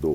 2।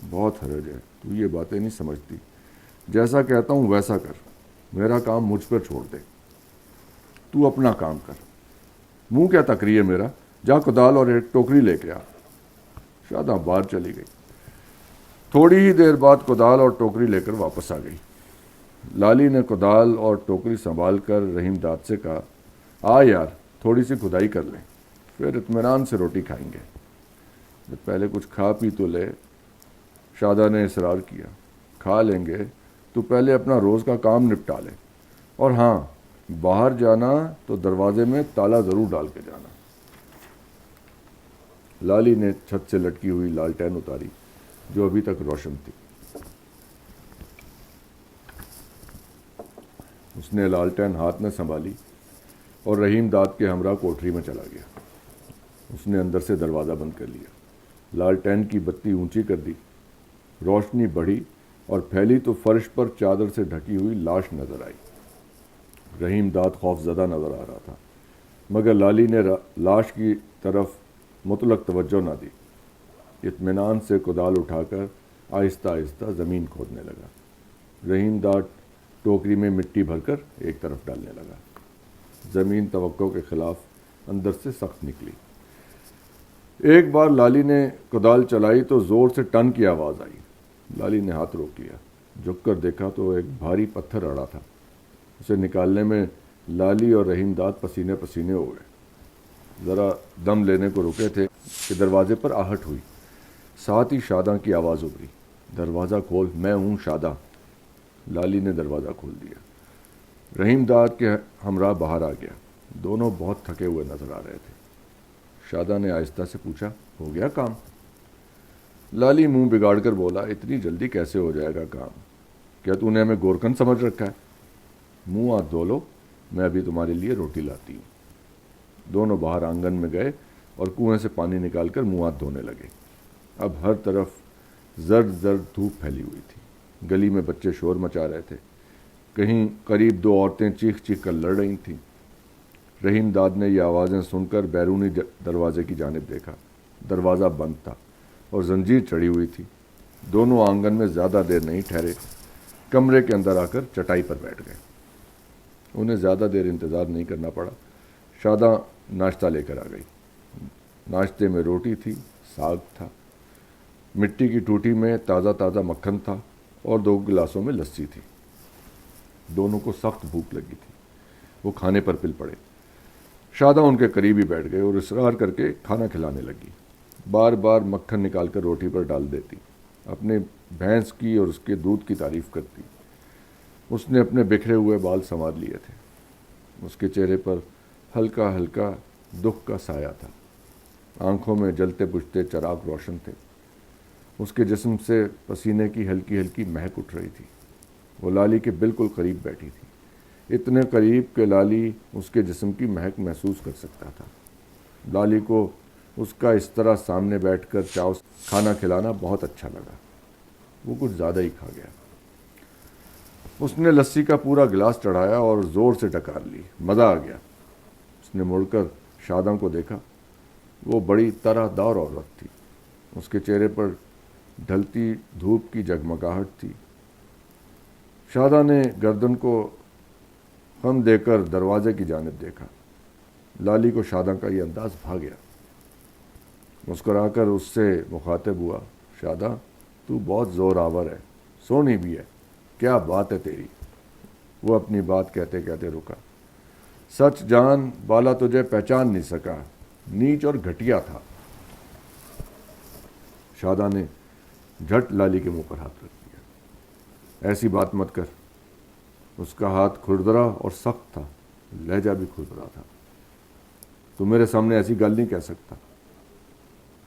بہت حرج ہے، تو یہ باتیں نہیں سمجھتی، جیسا کہتا ہوں ویسا کر، میرا کام مجھ پر چھوڑ دے، تو اپنا کام کر۔ منہ کیا تکری ہے میرا، جا کدال اور ایک ٹوکری لے کے آ۔ شاداں باہر چلی گئی۔ تھوڑی ہی دیر بعد کدال اور ٹوکری لے کر واپس آ گئی۔ لالی نے کدال اور ٹوکری سنبھال کر رحیم داد سے کہا، آ یار تھوڑی سی کھدائی کر لیں، پھر اطمینان سے روٹی کھائیں گے۔ پہلے کچھ کھا پی تو لے۔ شادہ نے اصرار کیا، کھا لیں گے، تو پہلے اپنا روز کا کام نپٹا لے، اور ہاں باہر جانا تو دروازے میں تالا ضرور ڈال کے جانا۔ لالی نے چھت سے لٹکی ہوئی لالٹین اتاری جو ابھی تک روشن تھی۔ اس نے لالٹین ہاتھ میں سنبھالی اور رحیم داد کے ہمراہ کوٹری میں چلا گیا۔ اس نے اندر سے دروازہ بند کر لیا، لالٹین کی بتی اونچی کر دی، روشنی بڑھی اور پھیلی تو فرش پر چادر سے ڈھکی ہوئی لاش نظر آئی۔ رحیم داد خوف زدہ نظر آ رہا تھا، مگر لالی نے لاش کی طرف مطلق توجہ نہ دی۔ اطمینان سے کدال اٹھا کر آہستہ آہستہ زمین کھودنے لگا۔ رحیم داد ٹوکری میں مٹی بھر کر ایک طرف ڈالنے لگا۔ زمین توقع کے خلاف اندر سے سخت نکلی۔ ایک بار لالی نے کدال چلائی تو زور سے ٹن کی آواز آئی۔ لالی نے ہاتھ روک لیا، جھک کر دیکھا تو ایک بھاری پتھر اڑا تھا۔ اسے نکالنے میں لالی اور رحیم داد پسینے پسینے ہو گئے۔ ذرا دم لینے کو رکے تھے کہ دروازے پر آہٹ ہوئی، ساتھ ہی شاداں کی آواز ابھری، دروازہ کھول، میں ہوں شاداں۔ لالی نے دروازہ کھول دیا۔ رحیم داد کے ہمراہ باہر آ گیا۔ دونوں بہت تھکے ہوئے نظر آ رہے تھے۔ شاداں نے آہستہ سے پوچھا، ہو گیا کام؟ لالی منہ بگاڑ کر بولا، اتنی جلدی کیسے ہو جائے گا کام؟ کیا تو نے ہمیں گورکن سمجھ رکھا ہے؟ منہ ہاتھ دھو لو، میں ابھی تمہارے لیے روٹی لاتی ہوں۔ دونوں باہر آنگن میں گئے اور کنویں سے پانی نکال کر منہ ہاتھ دھونے لگے۔ اب ہر طرف زرد زرد دھوپ پھیلی ہوئی تھی۔ گلی میں بچے شور مچا رہے تھے، کہیں قریب دو عورتیں چیخ چیخ کر لڑ رہی تھیں۔ رحیم داد نے یہ آوازیں سن کر بیرونی دروازے کی جانب دیکھا۔ دروازہ بند تھا اور زنجیر چڑھی ہوئی تھی۔ دونوں آنگن میں زیادہ دیر نہیں ٹھہرے، کمرے کے اندر آ کر چٹائی پر بیٹھ گئے۔ انہیں زیادہ دیر انتظار نہیں کرنا پڑا۔ شاداں ناشتہ لے کر آ گئی۔ ناشتے میں روٹی تھی، ساگ تھا، مٹی کی ٹوٹی میں تازہ تازہ مکھن تھا اور 2 گلاسوں میں لسی تھی۔ دونوں کو سخت بھوک لگی تھی، وہ کھانے پر پل پڑے۔ شاداں ان کے قریب ہی بیٹھ گئے اور اصرار کر کے کھانا کھلانے لگی۔ بار بار مکھن نکال کر روٹی پر ڈال دیتی، اپنے بھینس کی اور اس کے دودھ کی تعریف کرتی۔ اس نے اپنے بکھرے ہوئے بال سنوار لیے تھے۔ اس کے چہرے پر ہلکا ہلکا دکھ کا سایہ تھا، آنکھوں میں جلتے بجھتے چراغ روشن تھے۔ اس کے جسم سے پسینے کی ہلکی ہلکی مہک اٹھ رہی تھی۔ وہ لالی کے بالکل قریب بیٹھی تھی، اتنے قریب کہ لالی اس کے جسم کی مہک محسوس کر سکتا تھا۔ لالی کو اس کا اس طرح سامنے بیٹھ کر چاؤ کھانا کھلانا بہت اچھا لگا۔ وہ کچھ زیادہ ہی کھا گیا۔ اس نے لسی کا پورا گلاس چڑھایا اور زور سے ڈکار لی۔ مزہ آ گیا۔ اس نے مڑ کر شاداں کو دیکھا۔ وہ بڑی طرح دار عورت تھی۔ اس کے چہرے پر ڈھلتی دھوپ کی جگمگاہٹ تھی۔ شاداں نے گردن کو خم دے کر دروازے کی جانب دیکھا۔ لالی کو شاداں کا یہ انداز بھا گیا۔ مسکرا کر اس سے مخاطب ہوا، شاداں تو بہت زور آور ہے، سونی بھی ہے، کیا بات ہے تیری؟ وہ اپنی بات کہتے کہتے رکا۔ سچ جان بالا تجھے پہچان نہیں سکا، نیچ اور گھٹیا تھا۔ شاداں نے جھٹ لالی کے منہ پر ہاتھ رکھ دیا۔ ایسی بات مت کر۔ اس کا ہاتھ کھردرا اور سخت تھا، لہجہ بھی کھردرا تھا۔ تو میرے سامنے ایسی گل نہیں کہہ سکتا۔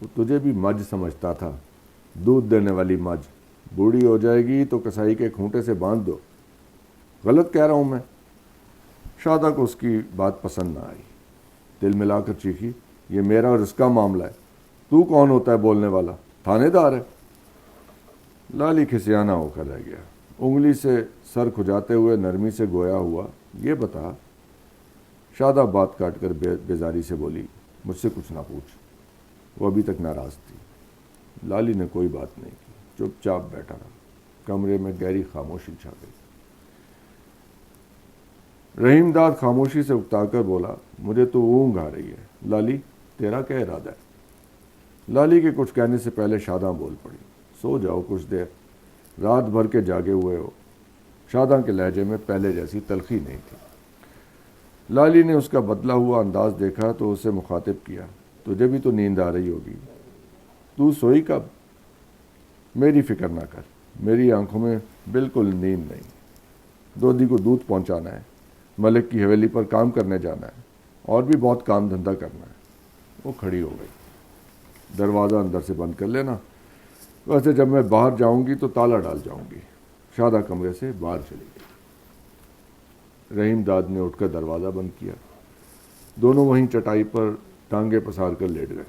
وہ تجھے بھی مجھ سمجھتا تھا، دودھ دینے والی مجھ، بوڑھی ہو جائے گی تو کسائی کے کھونٹے سے باندھ دو۔ غلط کہہ رہا ہوں میں؟ شاداں کو اس کی بات پسند نہ آئی، دل ملا کر چیخی، یہ میرا اور اس کا معاملہ ہے، تو کون ہوتا ہے بولنے والا؟ تھانے دار ہے؟ لالی کھسیانہ ہو کر رہ گیا۔ انگلی سے سر کھجاتے ہوئے نرمی سے گویا ہوا، یہ بتا۔ شاداں بات کاٹ کر بیزاری سے بولی، مجھ سے کچھ نہ پوچھ۔ وہ ابھی تک ناراض تھی۔ لالی نے کوئی بات نہیں کی، چپ چاپ بیٹھا رہا۔ کمرے میں گہری خاموشی چھا گئی۔ رحیم داد خاموشی سے اکتا کر بولا، مجھے تو اونگ آ رہی ہے، لالی تیرا کیا ارادہ ہے؟ لالی کے کچھ کہنے سے پہلے شاداں بول پڑی، سو جاؤ کچھ دیر، رات بھر کے جاگے ہوئے ہو۔ شاداں کے لہجے میں پہلے جیسی تلخی نہیں تھی۔ لالی نے اس کا بدلا ہوا انداز دیکھا تو اسے مخاطب کیا، تجھے بھی تو نیند آ رہی ہوگی، تو سوئی کب؟ میری فکر نہ کر، میری آنکھوں میں بالکل نیند نہیں۔ دودھی کو دودھ پہنچانا ہے، ملک کی حویلی پر کام کرنے جانا ہے، اور بھی بہت کام دھندا کرنا ہے۔ وہ کھڑی ہو گئی، دروازہ اندر سے بند کر لینا، ویسے جب میں باہر جاؤں گی تو تالا ڈال جاؤں گی۔ شادہ کمرے سے باہر چلی گئی۔ رحیم داد نے اٹھ کر دروازہ بند کیا۔ دونوں وہیں چٹائی پر ٹانگیں پسار کر لیٹ گئے۔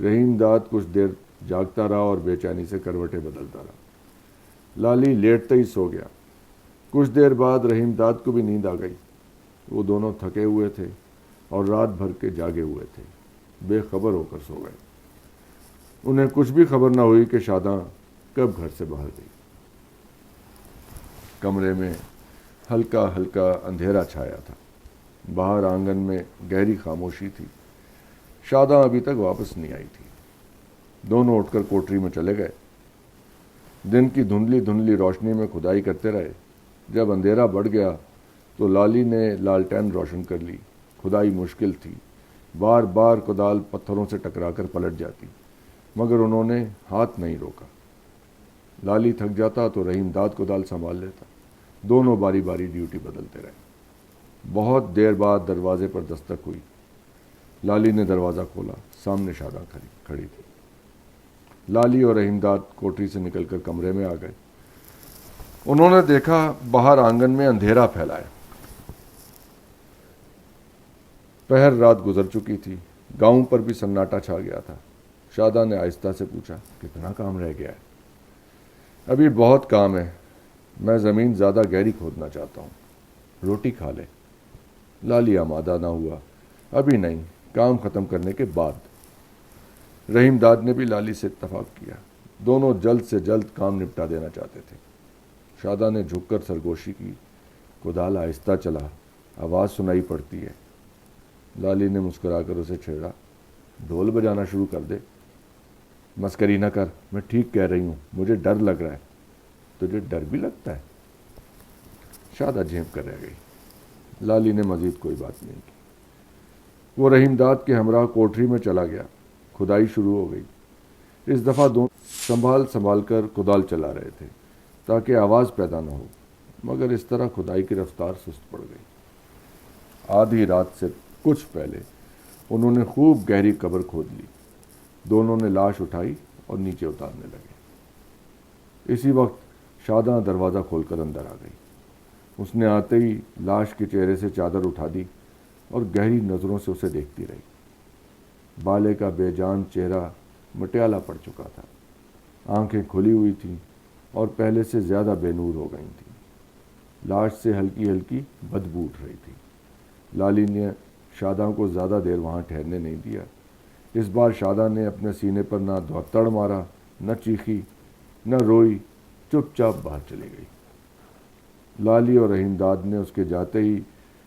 رحیم داد کچھ دیر جاگتا رہا اور بے چینی سے کروٹیں بدلتا رہا۔ لالی لیٹتے ہی سو گیا۔ کچھ دیر بعد رحیم داد کو بھی نیند آ گئی۔ وہ دونوں تھکے ہوئے تھے اور رات بھر کے جاگے ہوئے تھے، بے خبر ہو کر سو گئے۔ انہیں کچھ بھی خبر نہ ہوئی کہ شاداں کب گھر سے باہر گئی۔ کمرے میں ہلکا ہلکا اندھیرا چھایا تھا۔ باہر آنگن میں گہری خاموشی تھی۔ شاداں ابھی تک واپس نہیں آئی تھی۔ دونوں اٹھ کر کوٹری میں چلے گئے۔ دن کی دھندلی دھندلی روشنی میں کھدائی کرتے رہے۔ جب اندھیرا بڑھ گیا تو لالی نے لالٹین روشن کر لی۔ کھدائی مشکل تھی، بار بار کدال پتھروں سے ٹکرا کر پلٹ جاتی، مگر انہوں نے ہاتھ نہیں روکا۔ لالی تھک جاتا تو رحیم داد کدال سنبھال لیتا۔ دونوں باری باری ڈیوٹی بدلتے رہے۔ بہت دیر بعد دروازے پر دستک ہوئی۔ لالی نے دروازہ کھولا، سامنے شاداں کھڑی تھی۔ لالی اور رحیم داد کوٹری سے نکل کر کمرے میں آ گئے۔ انہوں نے دیکھا باہر آنگن میں اندھیرا پھیلا ہے۔ پہر رات گزر چکی تھی، گاؤں پر بھی سناٹا چھا گیا تھا۔ شاداں نے آہستہ سے پوچھا، کتنا کام رہ گیا ہے؟ ابھی بہت کام ہے، میں زمین زیادہ گہری کھودنا چاہتا ہوں، روٹی کھا لے۔ لالی آمادہ نہ ہوا، ابھی نہیں، کام ختم کرنے کے بعد۔ رحیم داد نے بھی لالی سے اتفاق کیا۔ دونوں جلد سے جلد کام نپٹا دینا چاہتے تھے۔ شاداں نے جھک کر سرگوشی کی، کدال آہستہ چلا، آواز سنائی پڑتی ہے۔ لالی نے مسکرا کر اسے چھیڑا، ڈھول بجانا شروع کر دے۔ مسکری نہ کر، میں ٹھیک کہہ رہی ہوں، مجھے ڈر لگ رہا ہے۔ تجھے ڈر بھی لگتا ہے؟ شاداں جھینپ کر رہ گئی۔ لالی نے مزید کوئی بات نہیں کی۔ وہ رحیم داد کے ہمراہ کوٹری میں چلا گیا۔ کھدائی شروع ہو گئی۔ اس دفعہ دونوں سنبھال سنبھال کر کدال چلا رہے تھے تاکہ آواز پیدا نہ ہو، مگر اس طرح کھدائی کی رفتار سست پڑ گئی۔ آدھی رات سے کچھ پہلے انہوں نے خوب گہری قبر کھود لی۔ دونوں نے لاش اٹھائی اور نیچے اتارنے لگے۔ اسی وقت شاداں دروازہ کھول کر اندر آ گئی۔ اس نے آتے ہی لاش کے چہرے سے چادر اٹھا دی اور گہری نظروں سے اسے دیکھتی رہی۔ بالے کا بے جان چہرہ مٹیالہ پڑ چکا تھا، آنکھیں کھلی ہوئی تھیں اور پہلے سے زیادہ بے نور ہو گئی تھیں۔ لاش سے ہلکی ہلکی بدبو اٹھ رہی تھی۔ لالی نے شاداں کو زیادہ دیر وہاں ٹھہرنے نہیں دیا۔ اس بار شاداں نے اپنے سینے پر نہ دھوتڑ مارا، نہ چیخی، نہ روئی، چپ چاپ باہر چلی گئی۔ لالی اور رحیم داد نے اس کے جاتے ہی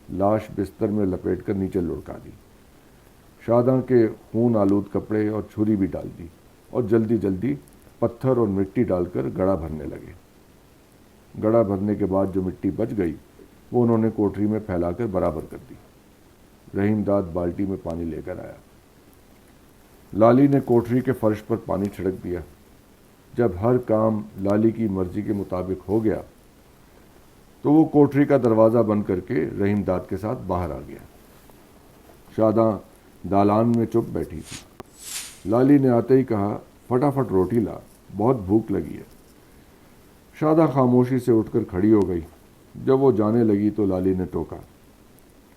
لاش بستر میں لپیٹ کر نیچے لڑکا دی۔ شاداں کے خون آلود کپڑے اور چھری بھی ڈال دی اور جلدی جلدی پتھر اور مٹی ڈال کر گڑھا بھرنے لگے۔ گڑھا بھرنے کے بعد جو مٹی بچ گئی وہ انہوں نے کوٹری میں پھیلا کر برابر کر دی۔ رحیم داد بالٹی میں پانی لے کر آیا۔ لالی نے کوٹری کے فرش پر پانی چھڑک دیا۔ جب ہر کام لالی کی مرضی کے مطابق ہو گیا تو وہ کوٹری کا دروازہ بند کر کے رحیم داد کے ساتھ باہر آ گیا۔ شاداں دالان میں چپ بیٹھی تھی۔ لالی نے آتے ہی کہا، فٹافٹ روٹی لا، بہت بھوک لگی ہے۔ شاداں خاموشی سے اٹھ کر کھڑی ہو گئی۔ جب وہ جانے لگی تو لالی نے ٹوکا،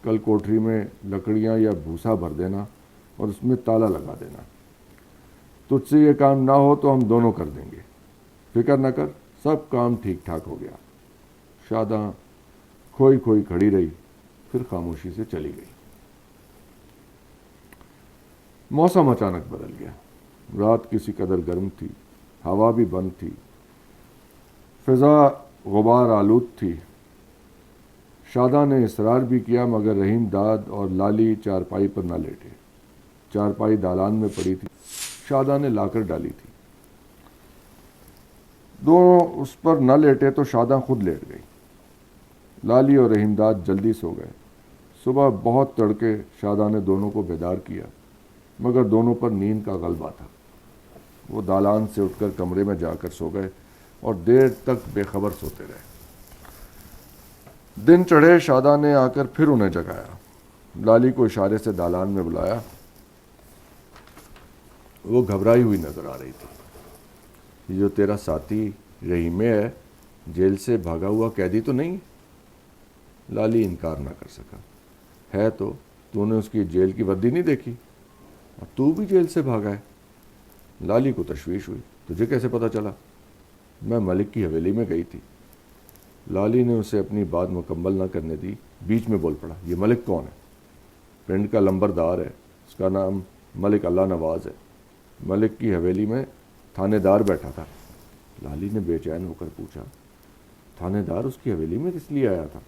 کل کوٹری میں لکڑیاں یا بھوسا بھر دینا اور اس میں تالا لگا دینا۔ تجھ سے یہ کام نہ ہو تو ہم دونوں کر دیں گے، فکر نہ کر، سب کام ٹھیک ٹھاک ہو گیا۔ شاداں کھوئی کھوئی کھڑی رہی، پھر خاموشی سے چلی گئی۔ موسم اچانک بدل گیا۔ رات کسی قدر گرم تھی، ہوا بھی بند تھی، فضا غبار آلود تھی۔ شاداں نے اصرار بھی کیا مگر رحیم داد اور لالی چارپائی پر نہ لیٹے۔ چارپائی دالان میں پڑی تھی، شاداں نے لا کر ڈالی تھی۔ دونوں اس پر نہ لیٹے تو شاداں خود لیٹ گئی۔ لالی اور رحیم داد جلدی سو گئے۔ صبح بہت تڑکے شاداں نے دونوں کو بیدار کیا مگر دونوں پر نیند کا غلبہ تھا۔ وہ دالان سے اٹھ کر کمرے میں جا کر سو گئے اور دیر تک بے خبر سوتے رہے۔ دن چڑھے، شاداں نے آ کر پھر انہیں جگایا۔ لالی کو اشارے سے دالان میں بلایا۔ وہ گھبرائی ہوئی نظر آ رہی تھی۔ یہ جو تیرا ساتھی رحیمے ہے، جیل سے بھاگا ہوا قیدی تو نہیں؟ لالی انکار نہ کر سکا۔ ہے تو نے اس کی جیل کی وردی نہیں دیکھی؟ اب تو بھی جیل سے بھاگا ہے؟ لالی کو تشویش ہوئی۔ تجھے کیسے پتہ چلا؟ میں ملک کی حویلی میں گئی تھی۔ لالی نے اسے اپنی بات مکمل نہ کرنے دی، بیچ میں بول پڑا۔ یہ ملک کون ہے؟ پنڈ کا لمبردار ہے، اس کا نام ملک اللہ نواز ہے۔ ملک کی حویلی میں تھانے دار بیٹھا تھا۔ لالی نے بے چین ہو کر پوچھا، تھانے دار اس کی حویلی میں کس لیے آیا تھا؟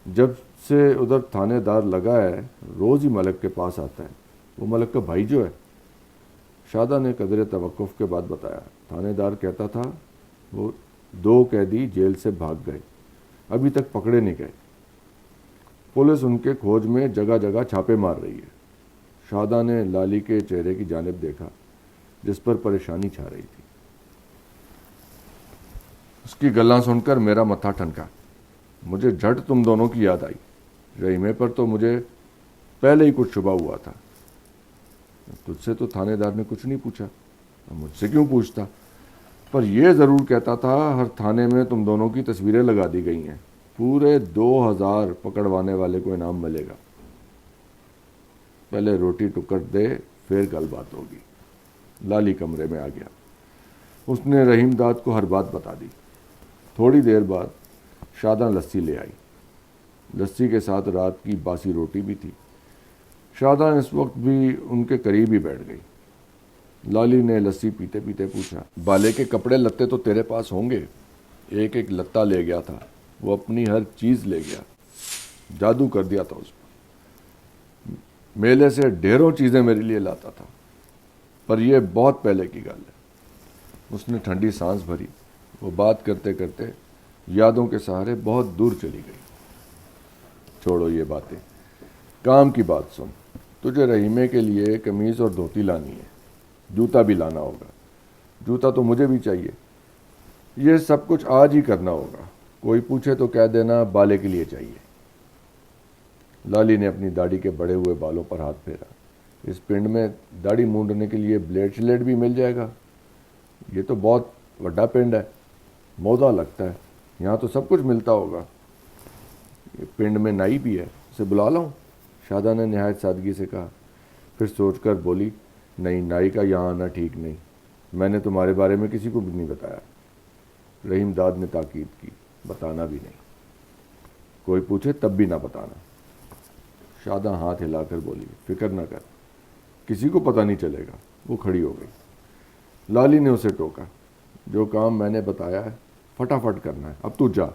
جب سے ادھر تھانے دار لگا ہے روز ہی ملک کے پاس آتا ہے، وہ ملک کا بھائی جو ہے۔ شاداں نے قدر توقف کے بعد بتایا۔ تھانے دار کہتا تھا وہ 2 قیدی جیل سے بھاگ گئے، ابھی تک پکڑے نہیں گئے۔ پولیس ان کے کھوج میں جگہ جگہ چھاپے مار رہی ہے۔ شاداں نے لالی کے چہرے کی جانب دیکھا جس پر پریشانی چھا رہی تھی۔ اس کی گلاں سن کر میرا متھا ٹھنکا۔ مجھے جھٹ تم دونوں کی یاد آئی۔ رحیمے پر تو مجھے پہلے ہی کچھ شبہ ہوا تھا۔ تجھ سے تو تھانے دار نے کچھ نہیں پوچھا، مجھ سے کیوں پوچھتا؟ پر یہ ضرور کہتا تھا ہر تھانے میں تم دونوں کی تصویریں لگا دی گئی ہیں، پورے 2000 پکڑوانے والے کو انعام ملے گا۔ پہلے روٹی ٹکٹ دے پھر گل بات ہوگی۔ لالی کمرے میں آ گیا۔ اس نے رحیم داد کو ہر بات بتا دی۔ تھوڑی دیر بعد شاداں لسی لے آئی۔ لسی کے ساتھ رات کی باسی روٹی بھی تھی۔ شاداں اس وقت بھی ان کے قریب ہی بیٹھ گئی۔ لالی نے لسی پیتے پیتے پوچھا، بالے کے کپڑے لتے تو تیرے پاس ہوں گے؟ ایک ایک لتا لے گیا تھا، وہ اپنی ہر چیز لے گیا، جادو کر دیا تھا اس پر۔ میلے سے ڈھیروں چیزیں میرے لیے لاتا تھا، پر یہ بہت پہلے کی گل ہے۔ اس نے ٹھنڈی سانس بھری۔ وہ بات کرتے کرتے یادوں کے سہارے بہت دور چلی گئی۔ چھوڑو یہ باتیں، کام کی بات سن۔ تجھے رحیمے کے لیے قمیض اور دھوتی لانی ہے، جوتا بھی لانا ہوگا۔ جوتا تو مجھے بھی چاہیے۔ یہ سب کچھ آج ہی کرنا ہوگا۔ کوئی پوچھے تو کہہ دینا بالے کے لیے چاہیے۔ لالی نے اپنی داڑھی کے بڑے ہوئے بالوں پر ہاتھ پھیرا۔ اس پنڈ میں داڑھی مونڈنے کے لیے بلیڈ شلیڈ بھی مل جائے گا؟ یہ تو بہت بڑا پنڈ ہے، موزہ لگتا ہے، یہاں تو سب کچھ ملتا ہوگا۔ یہ پنڈ میں نائی بھی ہے، اسے بلا لاؤں؟ شاداں نے نہایت سادگی سے کہا۔ پھر سوچ کر بولی، نہیں، نائی کا یہاں آنا ٹھیک نہیں، میں نے تمہارے بارے میں کسی کو بھی نہیں بتایا۔ رحیم داد نے تاکید کی، بتانا بھی نہیں، کوئی پوچھے تب بھی نہ بتانا۔ شاداں ہاتھ ہلا کر بولی، فکر نہ کر، کسی کو پتہ نہیں چلے گا۔ وہ کھڑی ہو گئی۔ لالی نے اسے ٹوکا، جو کام میں نے بتایا ہے فٹافٹ کرنا ہے، اب تو جا۔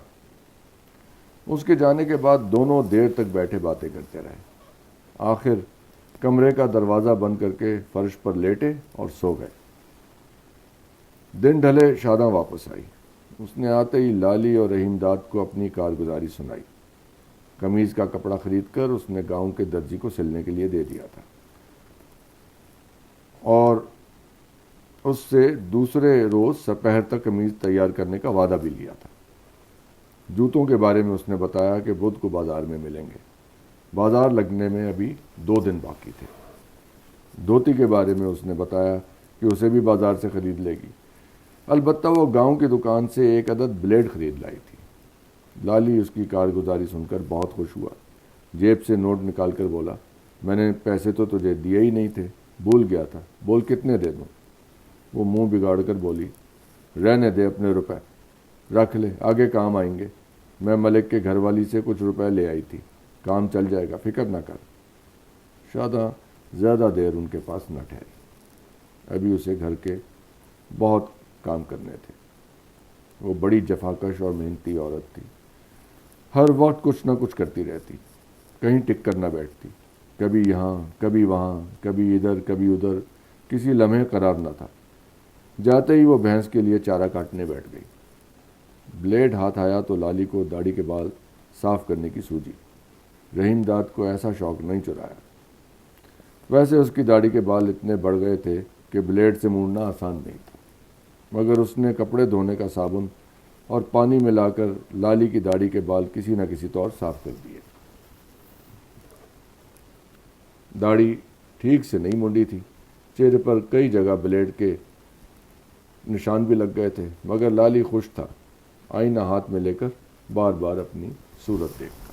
اس کے جانے کے بعد دونوں دیر تک بیٹھے باتیں کرتے رہے۔ آخر کمرے کا دروازہ بند کر کے فرش پر لیٹے اور سو گئے۔ دن ڈھلے، شاداں واپس آئی۔ اس نے آتے ہی لالی اور رحیم داد کو اپنی کارگزاری سنائی۔ قمیض کا کپڑا خرید کر اس نے گاؤں کے درزی کو سلنے کے لیے دے دیا تھا اور اس سے دوسرے روز سپہر تک قمیض تیار کرنے کا وعدہ بھی لیا تھا۔ جوتوں کے بارے میں اس نے بتایا کہ بدھ کو بازار میں ملیں گے۔ بازار لگنے میں ابھی 2 دن باقی تھے۔ دھوتی کے بارے میں اس نے بتایا کہ اسے بھی بازار سے خرید لے گی، البتہ وہ گاؤں کی دکان سے 1 عدد بلیڈ خرید لائی تھی۔ لالی اس کی کارگزاری سن کر بہت خوش ہوا۔ جیب سے نوٹ نکال کر بولا، میں نے پیسے تو تجھے دیے ہی نہیں تھے، بھول گیا تھا، بول کتنے دے دوں؟ وہ منہ بگاڑ کر بولی، رہنے دے اپنے روپے، رکھ لے، آگے کام آئیں گے۔ میں ملک کے گھر والی سے کچھ روپے لے آئی تھی، کام چل جائے گا، فکر نہ کر۔ شاداں زیادہ دیر ان کے پاس نہ ٹھہری، ابھی اسے گھر کے بہت کام کرنے تھے۔ وہ بڑی جفاکش اور محنتی عورت تھی، ہر وقت کچھ نہ کچھ کرتی رہتی، کہیں ٹک کر نہ بیٹھتی، کبھی یہاں کبھی وہاں، کبھی ادھر کبھی ادھر، کسی لمحے قرار نہ تھا۔ جاتے ہی وہ بھینس کے لیے چارہ کاٹنے بیٹھ گئی۔ بلیڈ ہاتھ آیا تو لالی کو داڑھی کے بال صاف کرنے کی سوجی۔ رحیم داد کو ایسا شوق نہیں چرایا۔ ویسے اس کی داڑھی کے بال اتنے بڑھ گئے تھے کہ بلیڈ سے مونڈنا آسان نہیں تھا، مگر اس نے کپڑے دھونے کا صابن اور پانی ملا کر لالی کی داڑھی کے بال کسی نہ کسی طور صاف کر دیے۔ داڑھی ٹھیک سے نہیں مونڈی تھی، چہرے پر کئی جگہ بلیڈ کے نشان بھی لگ گئے تھے، مگر لالی خوش تھا، آئینہ ہاتھ میں لے کر بار بار اپنی صورت دیکھتا۔